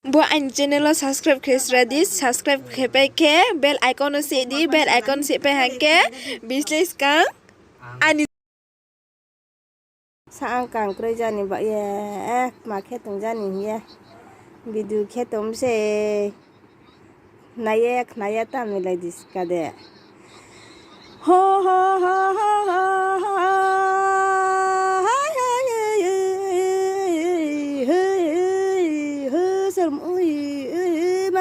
Bo anh channel subscribe khes ready subscribe khepe ke bell icon se di bell icon se pe hake business kang ani sang kang kroi jani ba ye ma khe tung jani ye bidu khe tum se naya ta me like this kade ho ho ho ho ho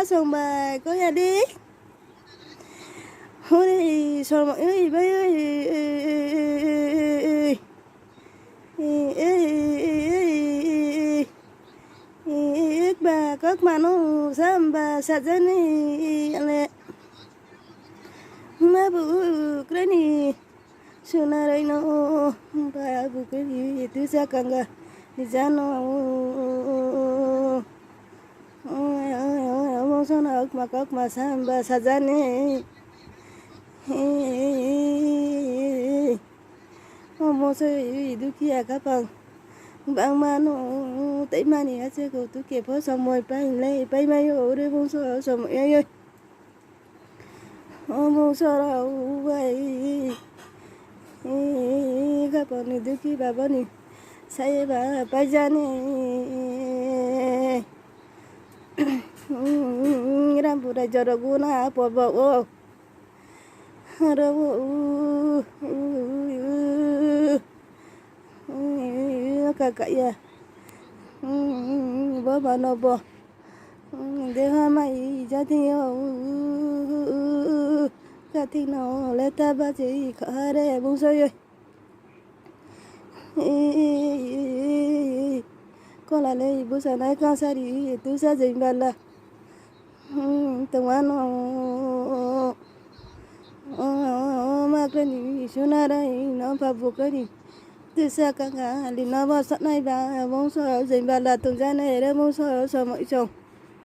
sông bài có nhà đi hô đi sông ơi bay ơi bà các bạn nó xem bà sạch ra này lệ mà bự cái này xưa nay đây nó bà bự cái gì từ xa càng ga đi ra nó sana ak ma samba sajane mo se dukia kapang bang mano tei mani ase ko tu ke pho samoi pai le pai mai o re mo so som ai ơi mo so ra u vai kapang ni duki baba ni saya ba pai jane Rambuda joroguna pobo o rabu kakak ya baba nobo deha mai jadi o katino leta baji khare busoy kola le busana kasari tu sa jimbala tungano makani sunarai no pabukari tisa kanga lina basa nai ba bông so jimbala tung jane re bông so so mọi chồng